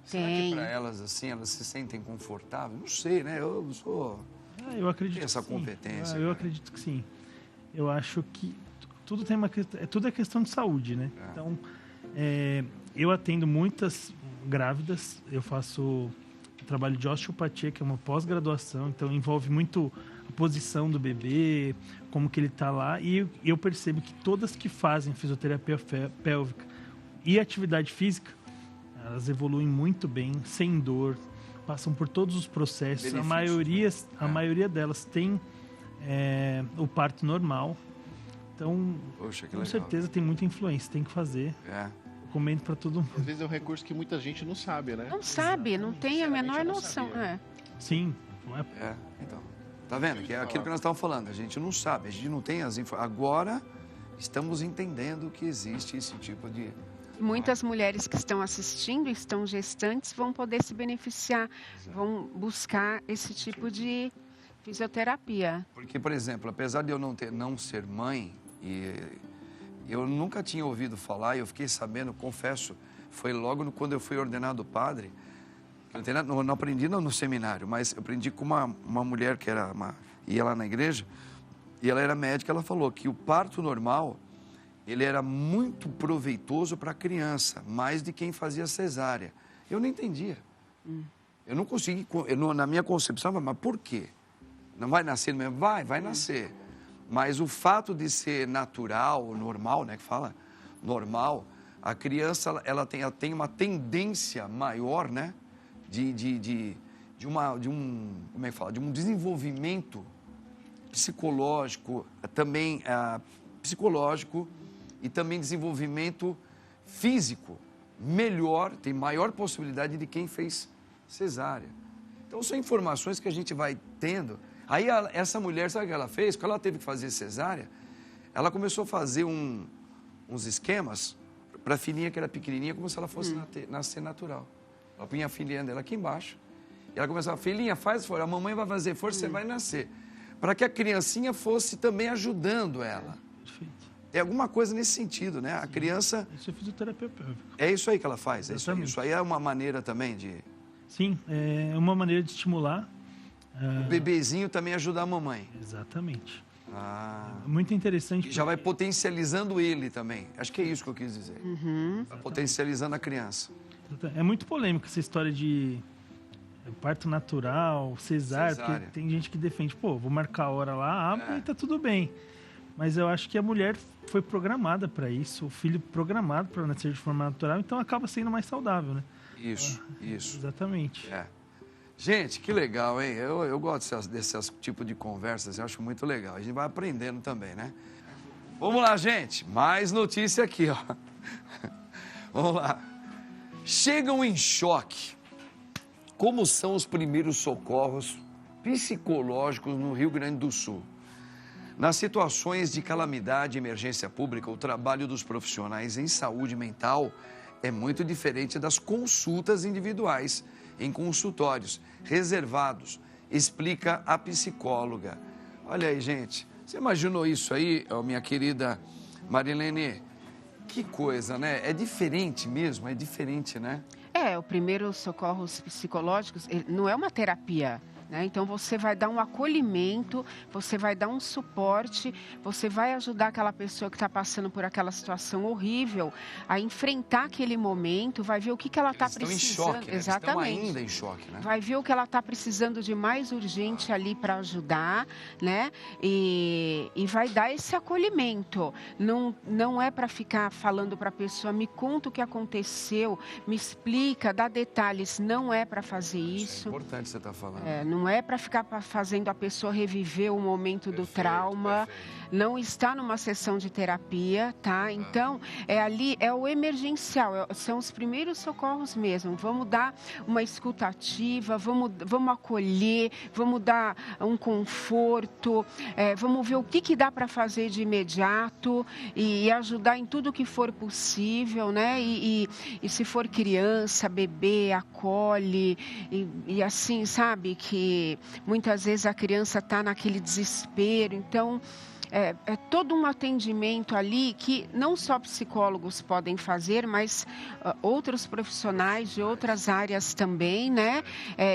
Será que para elas, assim, elas se sentem confortáveis? Não sei, né? Eu eu acredito tenho essa que sim. competência. Eu acredito que sim. Eu acho que tudo é questão de saúde, né? Então, eu atendo muitas grávidas, eu faço trabalho de osteopatia, que é uma pós-graduação, então envolve muito a posição do bebê, como que ele está lá, e eu percebo que todas que fazem fisioterapia pélvica e atividade física, elas evoluem muito bem, sem dor, passam por todos os processos. A maioria delas tem o parto normal, então com certeza tem muita influência, tem que fazer. Recomendo para todo mundo. Às vezes é um recurso que muita gente não sabe, né? Não sabe, não tem a menor noção. Sim. Não então, tá vendo? Que é aquilo que nós estávamos falando. A gente não sabe, a gente não tem as informações. Agora estamos entendendo que existe esse tipo de... Muitas mulheres que estão assistindo, estão gestantes, vão poder se beneficiar, vão buscar esse tipo de fisioterapia. Porque, por exemplo, apesar de eu não ser mãe, eu nunca tinha ouvido falar, eu fiquei sabendo, confesso, foi logo quando eu fui ordenado padre. Eu não aprendi no seminário, mas eu aprendi com uma mulher que ia lá na igreja, e ela era médica, ela falou que o parto normal, ele era muito proveitoso para a criança, mais de quem fazia cesárea. Eu não entendia. Eu não consegui, na minha concepção, mas por quê? Não vai nascer mesmo? Vai nascer. Mas o fato de ser natural, normal, né, que fala, normal, a criança, ela tem uma tendência maior, né, de um desenvolvimento psicológico, também psicológico e também desenvolvimento físico melhor, tem maior possibilidade de quem fez cesárea. Então, são informações que a gente vai tendo. Aí, essa mulher, sabe o que ela fez? Quando ela teve que fazer cesárea, ela começou a fazer uns esquemas para a filhinha que era pequenininha, como se ela fosse nascer natural. Ela punha a filhinha dela aqui embaixo, e ela começava, filhinha, faz força, a mamãe vai fazer força, você vai nascer. Para que a criancinha fosse também ajudando ela. É alguma coisa nesse sentido, né? A criança... Isso é fisioterapia pélvica. É isso aí que ela faz, é isso aí. Isso aí é uma maneira também de... Sim, é uma maneira de estimular... O bebezinho também ajuda a mamãe. Exatamente. Muito interessante. Já vai potencializando ele também. Acho que é isso que eu quis dizer. Vai potencializando a criança. É muito polêmico essa história de parto natural, cesárea, porque tem gente que defende, pô, vou marcar a hora lá, abre e tá tudo bem. Mas eu acho que a mulher foi programada para isso, o filho programado para nascer de forma natural, então acaba sendo mais saudável, né? Isso. Exatamente. Gente, que legal, hein? Eu gosto desse tipo de conversas, eu acho muito legal. A gente vai aprendendo também, né? Vamos lá, gente. Mais notícia aqui, ó. Vamos lá. Chegam em choque. Como são os primeiros socorros psicológicos no Rio Grande do Sul? Nas situações de calamidade e emergência pública, o trabalho dos profissionais em saúde mental é muito diferente das consultas individuais em consultórios reservados, explica a psicóloga. Olha aí, gente, você imaginou isso aí, minha querida Marilene? Que coisa, né? É diferente mesmo, é diferente, né? O primeiro socorros psicológicos não é uma terapia. Então, você vai dar um acolhimento, você vai dar um suporte, você vai ajudar aquela pessoa que está passando por aquela situação horrível a enfrentar aquele momento, vai ver o que ela está precisando. Estão em choque, né? Exatamente. Estão ainda em choque, né? Vai ver o que ela está precisando de mais urgente ali para ajudar, né? E vai dar esse acolhimento. Não é para ficar falando para a pessoa, me conta o que aconteceu, me explica, dá detalhes. Não é para fazer isso. É importante você estar falando. Não é para ficar fazendo a pessoa reviver o momento do trauma, não está numa sessão de terapia, tá? Então, ali, é o emergencial, são os primeiros socorros mesmo. Vamos dar uma escuta ativa, vamos acolher, vamos dar um conforto, vamos ver o que dá para fazer de imediato e ajudar em tudo que for possível, né? E se for criança, bebê, acolhe, e assim, sabe, que muitas vezes a criança está naquele desespero, então é todo um atendimento ali que não só psicólogos podem fazer, mas outros profissionais de outras áreas também, né?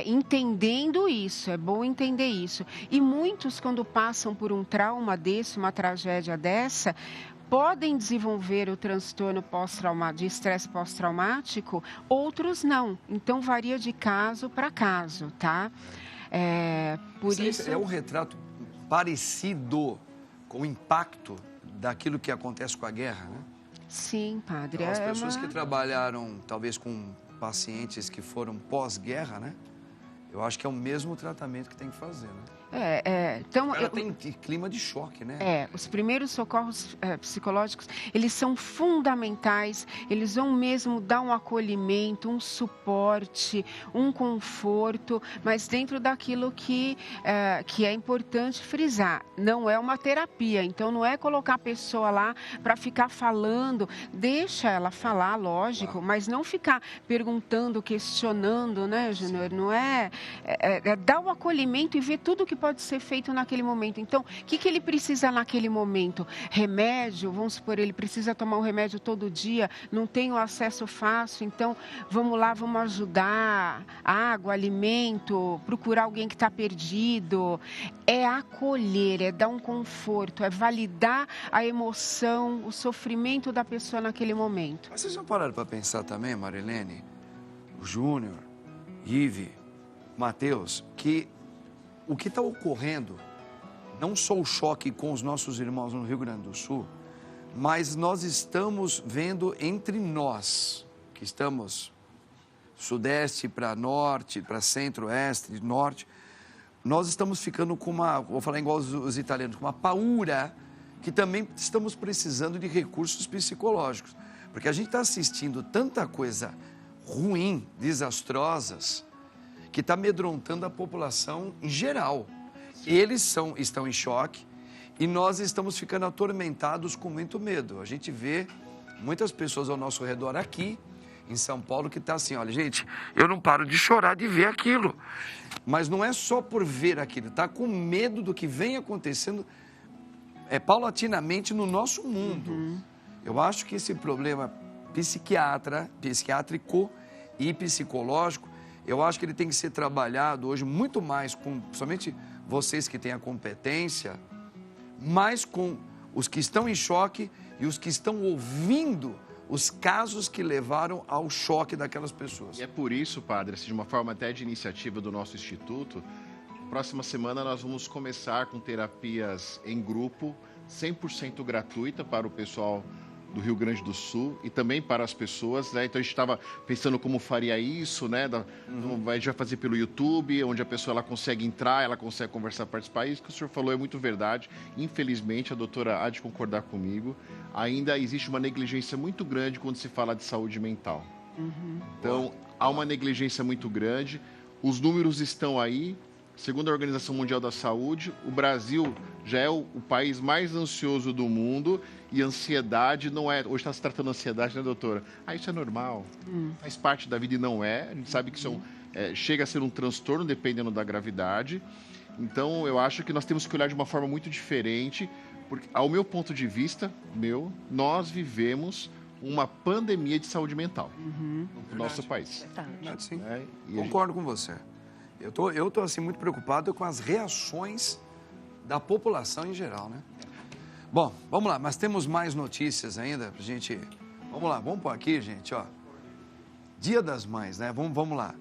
Entendendo isso, é bom entender isso. E muitos, quando passam por um trauma desse, uma tragédia dessa, podem desenvolver o transtorno de estresse pós-traumático, outros não. Então, varia de caso para caso, tá? Por isso é um retrato parecido com o impacto daquilo que acontece com a guerra, né? Sim, padre. Então, as pessoas que trabalharam, talvez, com pacientes que foram pós-guerra, né? Eu acho que é o mesmo tratamento que tem que fazer, né? Então, ela tem clima de choque, né? Os primeiros socorros psicológicos, eles são fundamentais, eles vão mesmo dar um acolhimento, um suporte, um conforto, mas dentro daquilo que é importante frisar, não é uma terapia, então não é colocar a pessoa lá para ficar falando, deixa ela falar, lógico, mas não ficar perguntando, questionando, né, Júnior? Não é dar o acolhimento e ver tudo que pode ser feito naquele momento. Então, o que ele precisa naquele momento? Remédio, vamos supor, ele precisa tomar um remédio todo dia, não tem o acesso fácil, então vamos lá, vamos ajudar, água, alimento, procurar alguém que está perdido. É acolher, é dar um conforto, é validar a emoção, o sofrimento da pessoa naquele momento. Mas vocês já pararam para pensar também, Marilene, o Júnior, Ive, Matheus, que o que está ocorrendo, não só o choque com os nossos irmãos no Rio Grande do Sul, mas nós estamos vendo entre nós, que estamos sudeste para norte, para centro-oeste, norte, nós estamos ficando com uma, vou falar igual os italianos, com uma paura, que também estamos precisando de recursos psicológicos. Porque a gente está assistindo tanta coisa ruim, desastrosas, que está amedrontando a população em geral. Eles estão em choque e nós estamos ficando atormentados com muito medo. A gente vê muitas pessoas ao nosso redor aqui, em São Paulo, que está assim, olha, gente, eu não paro de chorar de ver aquilo. Mas não é só por ver aquilo, está com medo do que vem acontecendo paulatinamente no nosso mundo. Eu acho que esse problema psiquiátrico e psicológico, eu acho que ele tem que ser trabalhado hoje muito mais com, somente vocês que têm a competência, mais com os que estão em choque e os que estão ouvindo os casos que levaram ao choque daquelas pessoas. E é por isso, padre, de uma forma até de iniciativa do nosso instituto, próxima semana nós vamos começar com terapias em grupo, 100% gratuita para o pessoal do Rio Grande do Sul e também para as pessoas, né? Então a gente estava pensando como faria isso, né? A gente vai fazer pelo YouTube, onde a pessoa ela consegue entrar, ela consegue conversar, participar. Isso que o senhor falou é muito verdade. Infelizmente, a doutora há de concordar comigo, ainda existe uma negligência muito grande quando se fala de saúde mental. Então, há uma negligência muito grande, os números estão aí. Segundo a Organização Mundial da Saúde, o Brasil já é o país mais ansioso do mundo e ansiedade não é... Hoje está se tratando de ansiedade, né, doutora? Isso é normal, faz parte da vida e não é. A gente sabe que isso chega a ser um transtorno dependendo da gravidade. Então, eu acho que nós temos que olhar de uma forma muito diferente, porque, ao meu ponto de vista, nós vivemos uma pandemia de saúde mental no nosso país. Verdade, sim. Concordo com você. Eu tô assim muito preocupado com as reações da população em geral, né? Bom, vamos lá, mas temos mais notícias ainda pra gente. Vamos lá, vamos pôr aqui, gente, ó. Dia das Mães, né? Vamos lá.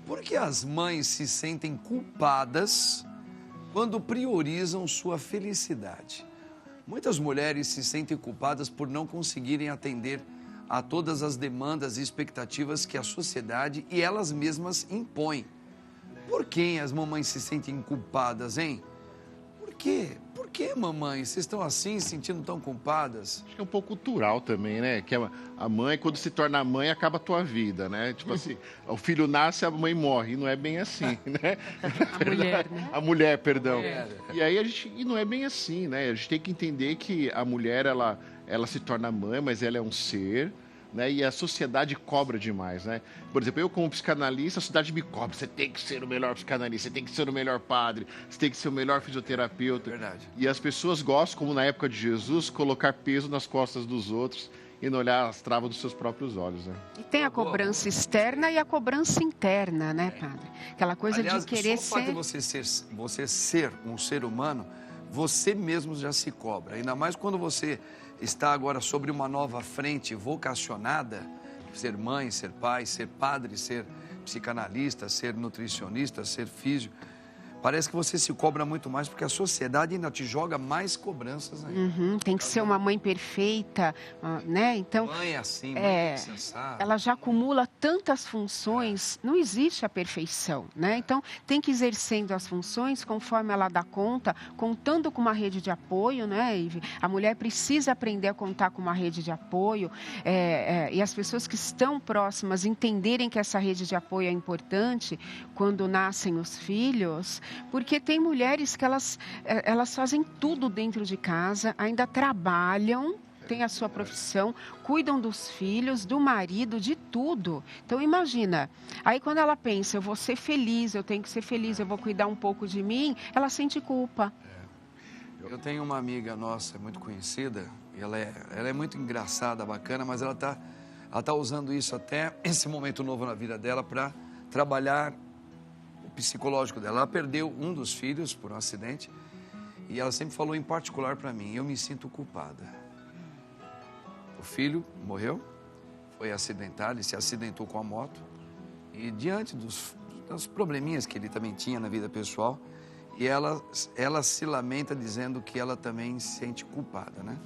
Por que as mães se sentem culpadas quando priorizam sua felicidade? Muitas mulheres se sentem culpadas por não conseguirem atender a todas as demandas e expectativas que a sociedade e elas mesmas impõem. Por que as mamães se sentem culpadas, hein? Por quê? Por que, mamães? Vocês estão assim, se sentindo tão culpadas? Acho que é um pouco cultural também, né? Que a mãe, quando se torna mãe, acaba a tua vida, né? Tipo assim, o filho nasce, a mãe morre. E não é bem assim, né? A mulher, né? A mulher, perdão. E aí e não é bem assim, né? A gente tem que entender que a mulher, ela se torna mãe, mas ela é um ser... Né? E a sociedade cobra demais, né? Por exemplo, eu como psicanalista, a sociedade me cobra. Você tem que ser o melhor psicanalista, você tem que ser o melhor padre, você tem que ser o melhor fisioterapeuta. Verdade. E as pessoas gostam, como na época de Jesus, colocar peso nas costas dos outros e não olhar as travas dos seus próprios olhos, né? E tem a cobrança externa e a cobrança interna, né, padre? Aquela coisa de querer só o fato de você ser um ser humano, você mesmo já se cobra. Ainda mais quando você está agora sobre uma nova frente vocacionada, ser mãe, ser pai, ser padre, ser psicanalista, ser nutricionista, ser físio. Parece que você se cobra muito mais, porque a sociedade ainda te joga mais cobranças ainda. Tem que ser uma mãe perfeita, né? Então, mãe assim, mãe sensata. Ela já acumula tantas funções, não existe a perfeição, né? Então, tem que ir exercendo as funções conforme ela dá conta, contando com uma rede de apoio, né? E a mulher precisa aprender a contar com uma rede de apoio, e as pessoas que estão próximas entenderem que essa rede de apoio é importante quando nascem os filhos. Porque tem mulheres que elas fazem tudo dentro de casa, ainda trabalham, têm a sua profissão, cuidam dos filhos, do marido, de tudo. Então, imagina, aí quando ela pensa, eu vou ser feliz, eu tenho que ser feliz, eu vou cuidar um pouco de mim, ela sente culpa. Eu tenho uma amiga nossa, muito conhecida, e ela é muito engraçada, bacana, mas ela tá usando isso até esse momento novo na vida dela para trabalhar psicológico dela. Ela perdeu um dos filhos por um acidente e ela sempre falou em particular para mim, eu me sinto culpada. O filho morreu, foi acidentado, ele se acidentou com a moto e diante dos probleminhas que ele também tinha na vida pessoal, e ela se lamenta dizendo que ela também se sente culpada, né?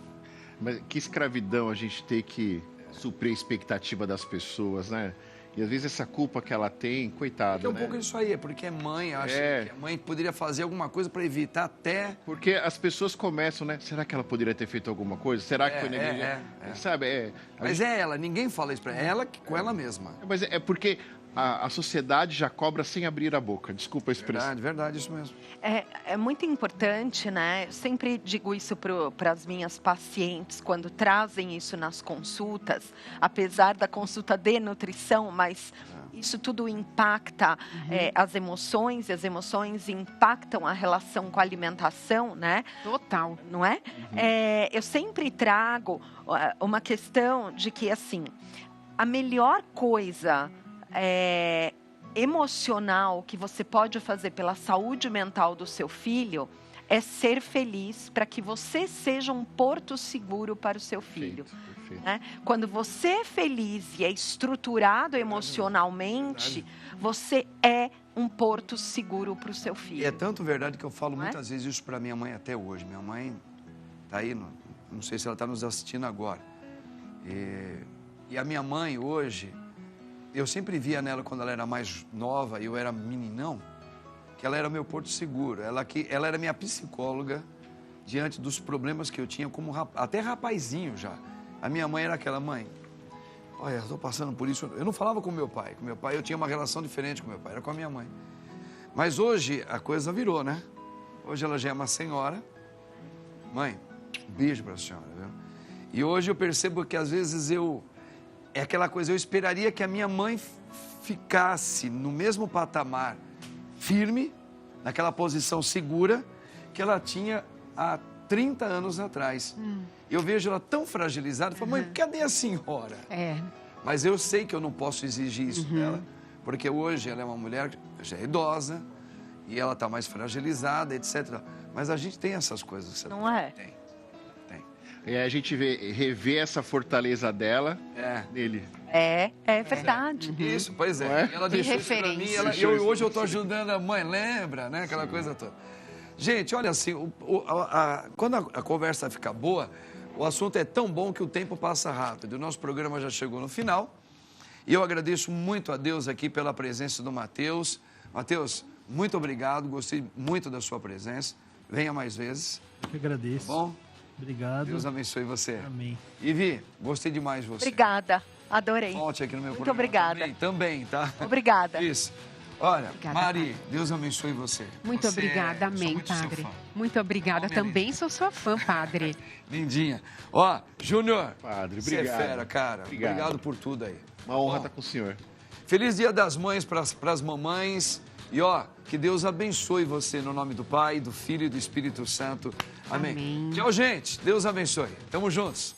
Mas que escravidão a gente ter que suprir a expectativa das pessoas, né? E às vezes essa culpa que ela tem, coitada, É um pouco isso aí, porque é mãe, acha que a mãe poderia fazer alguma coisa para evitar até... Porque as pessoas começam, né? Será que ela poderia ter feito alguma coisa? Será que foi negligência? Sabe, Mas é ela, ninguém fala isso para ela, com ela mesma. Mas é porque a sociedade já cobra sem abrir a boca. Desculpa a expressão. Verdade, isso mesmo. É muito importante, né? Eu sempre digo isso para as minhas pacientes, quando trazem isso nas consultas, apesar da consulta de nutrição, mas isso tudo impacta as emoções, e as emoções impactam a relação com a alimentação, né? Total. Não é? Eu sempre trago uma questão de que, assim, a melhor coisa emocional que você pode fazer pela saúde mental do seu filho é ser feliz, para que você seja um porto seguro para o seu filho. Perfeito. Né? Quando você é feliz e é estruturado emocionalmente, você é um porto seguro para o seu filho. E é tanto verdade que eu falo muitas vezes isso para minha mãe até hoje. Minha mãe está aí, não sei se ela está nos assistindo agora. E a minha mãe hoje, eu sempre via nela quando ela era mais nova e eu era meninão, que ela era meu porto seguro. Ela era minha psicóloga diante dos problemas que eu tinha como até rapazinho já. A minha mãe era aquela: mãe, olha, eu estou passando por isso. Eu não falava com meu pai. Com meu pai eu tinha uma relação diferente com meu pai, era com a minha mãe. Mas hoje a coisa virou, né? Hoje ela já é uma senhora. Mãe, um beijo para a senhora, viu? E hoje eu percebo que às vezes é aquela coisa, eu esperaria que a minha mãe ficasse no mesmo patamar, firme, naquela posição segura que ela tinha há 30 anos atrás. Eu vejo ela tão fragilizada, eu falo: mãe, cadê a senhora? Mas eu sei que eu não posso exigir isso dela, porque hoje ela é uma mulher que já é idosa e ela está mais fragilizada, etc. Mas a gente tem essas coisas. Não é? Tem. A gente revê essa fortaleza dela nele. É verdade. Isso, pois é. Não é? E ela deixou isso pra mim. Hoje eu estou ajudando a mãe, lembra, né? Aquela coisa toda. Gente, olha assim, quando a conversa fica boa, o assunto é tão bom que o tempo passa rápido. O nosso programa já chegou no final. E eu agradeço muito a Deus aqui pela presença do Matheus. Matheus, muito obrigado. Gostei muito da sua presença. Venha mais vezes. Eu que agradeço. Tá bom? Obrigado. Deus abençoe você. Amém. Ivi, gostei demais de você. Obrigada, adorei. Volte aqui no meu Muito programa. obrigada. Também, tá? Obrigada. Isso. Olha, Obrigada, Mari, Padre. Deus abençoe você. Muito Você obrigada, eu sou amém, muito seu Padre. fã. Muito obrigada, Bom, também sou sua fã, Padre. Lindinha. Ó, Júnior. Padre, Você obrigado. é fera, cara. Obrigado. Obrigado por tudo aí. Uma honra Bom, estar com o senhor. Feliz Dia das Mães para as mamães. E ó, que Deus abençoe você no nome do Pai, do Filho e do Espírito Santo. Amém. Amém. Tchau, gente. Deus abençoe. Tamo juntos.